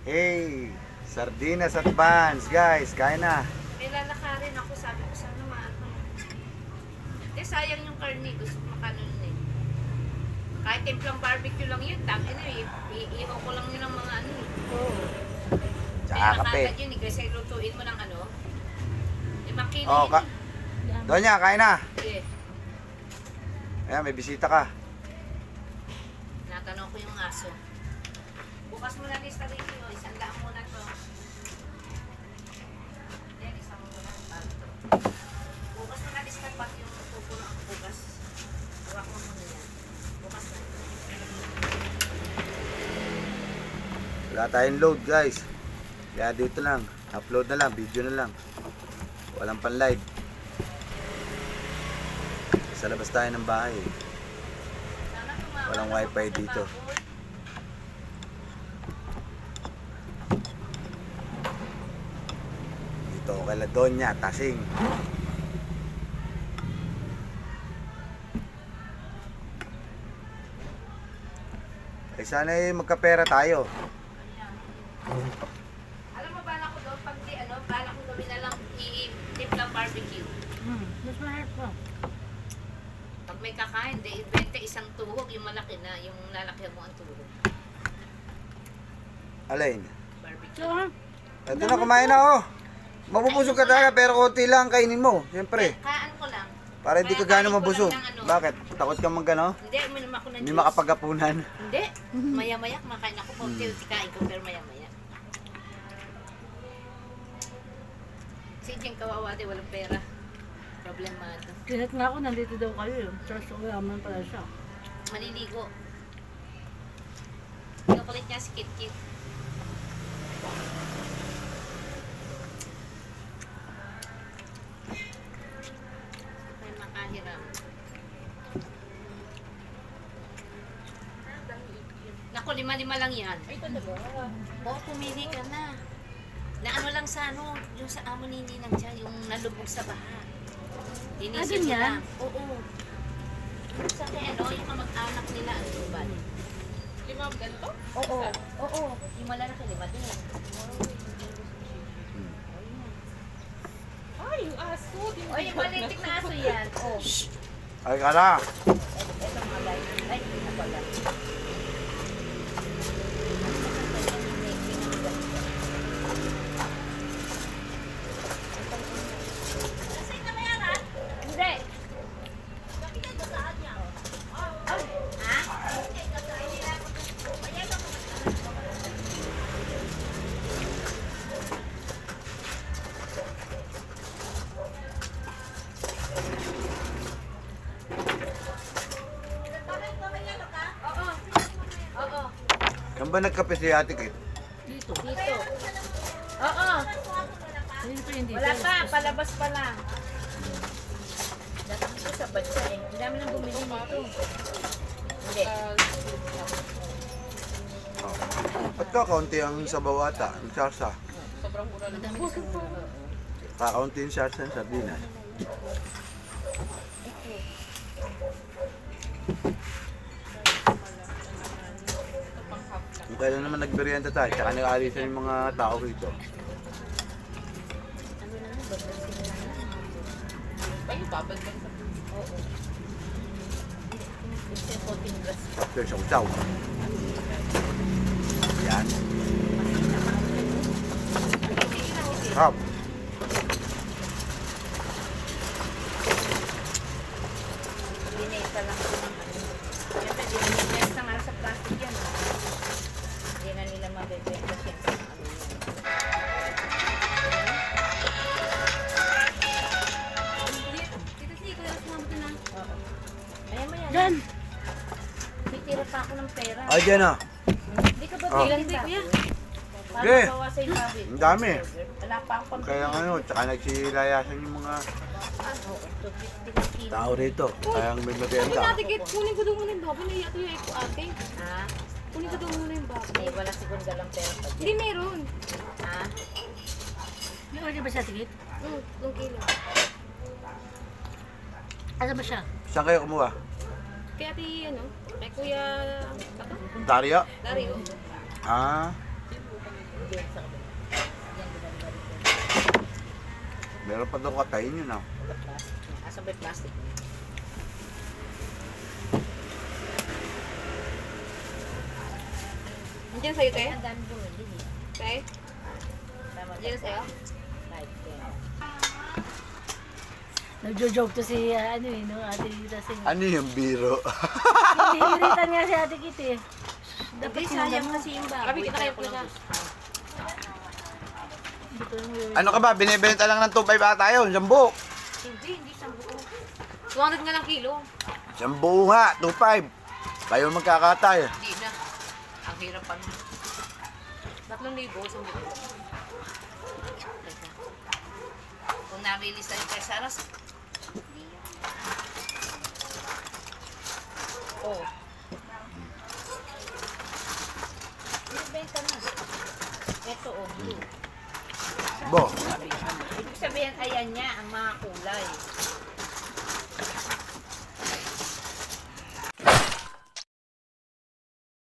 Hey, sardinas at buns, guys. Kain na. May lalakarin ako, sabi ko sana maano. Eh, sayang yung karne, gusto ko makanon eh. Kahit timplang barbecue lang yun, tangin na eh. Iiwan ko lang yun ng mga ano eh. Oo. Tsaka kape. Nakagad yun eh, kasi lutuin mo ng ano. 5 kilo Oh, yun eh. Donya, kain na. Sige, Ayan, may bisita ka. natanong ko yung aso. Bukas mo na lista rin yun, 100 muna to. Yan, isang muna. Bukas mo na lista pati yung pupuno ang bukas. Hawak mo muna yan. Bukas na. Wala tayong load, guys. Kaya dito lang. Upload na lang, video na lang. Walang pan live. Sa labas tayo ng bahay. Sana tumawag Walang ako wifi sa dito. baboy. Dito kay La Donya, Tasing. Eh sana magkapera tayo. Alam mo, bala ko doon, pag di, ano, bala ko gawin na lang i-tip lang barbecue. Mas mahal pa. Pag may kakain, di ibente isang tuhog, yung malaki na, yung lalaki mo ang tuhog. Alain. Barbecue. So, ha? Ito na, kumain na oh. Mabubusog ka talaga pero konti lang kainin mo. Siyempre. Kaan ko lang. Para hindi ka Kaya gano'ng kain ko mabusog. lang ng ano. Bakit? Takot ka magano? Hindi, uminom ako ng Hindi juice. makapagapunan. Hindi. Maya-maya, kumakain ako. Konti-unti kain ko, pero maya-maya. Si Jeng kawawa din, walang pera. Problemado. Tinat nga ako, nandito daw kayo. Tapos uyaman pala siya. Maliligo. Kinukulit niya si Kit-Kit. May makahiram. Naku, 5-5 lang yan. Ay, talaga? Oo, pumili ka na. Na ano lang sa ano, yung sa amo ni Ninang siya, yung nalubog sa baha. Inisip dun ko yan? lang. Oo. Sa kay ano, yung kamag-anak nila, ang lubad. 5 ganito? Oo. Oo. Yung malalaki, 5 din. Ay, yung aso. O, yung malitik na aso yan. Oh. Ay ka na. Ito mga light. Ay, ako lang. Hindi. Oo. Oo. Saan ba nagkape si Ate Kit? Dito. Dito. Oo. Dito pa yung dito. Wala pa. Palabas pa lang. Dating ko sa batsa eh. Ang dami nang bumili nito. Hindi. Oh. Ba't ka kaunti ang sabaw ata? Ang sarsa. Sobrang mura na. Kakaunti yung sarsa ng sardinas. Kung kailan naman nagmerienda tayo, tsaka nag-aalisan yung mga tao rito. Ay, babad lang sa... Oo. Gusto yung konting glass. After saw-saw. Yan. Sarap. Binesa lang ko ng ano. Siyempre, binesa nga sa plastic yan. Hindi na nila mabibenta siyempre. Ano yun. Oo. Maya-maya na. Diyan. Titira pa ako ng pera. Ay, dyan ah. Hindi ka ba Oh. bilang kuya? Para Okay. mabawasan yung babi. Ang dami. Wala pa akong Kaya ano, tsaka nagsilayasan yung mga Oo, 250 na kilo. tao rito. Kaya may merienda. Ate, kunin ko daw muna yung baboy. Naiya tuloy ko ate. Ha? Kunin ko daw muna yung baboy. May wala siguro dalang pera pa Hindi dyan. meron. Ha? May order ba siya, Tigit? 2 kilo. Asa ba siya? Saan kayo kumuha? Kaya ate, ano, kay Kuya Baka? Dario? Dario. Ah, doon sa kabila. Yan, binalibarin ko. Meron pa daw katayin yun ah. Plastic. Asan ba yung plastic? Nandiyan sa'yo, te? Ang dami bumili eh. Te? Tama Nandiyan sa'yo? Right there. Nagjo-joke to si, ano eh, no, Ate Rita. Ano yung biro? Hinihiritan nga si Ate Kit eh. Dapat sayang kasi yung baboy. Kami, kinakayap ko na. Ano ka ba? Binibenta lang ng 2.5 ata yun. Jambu. Hindi siyang buo. 200 nga lang kilo. Jambu nga. 2.5. Kayo magkakatay. Hindi na. Ang hirap pa na. 3,000 sa buo. Kung na-release na yung kay Saras, oh. Benta na. Ito, oh, blue. Bo. Ibig sabihin, ayan niya, ang mga kulay.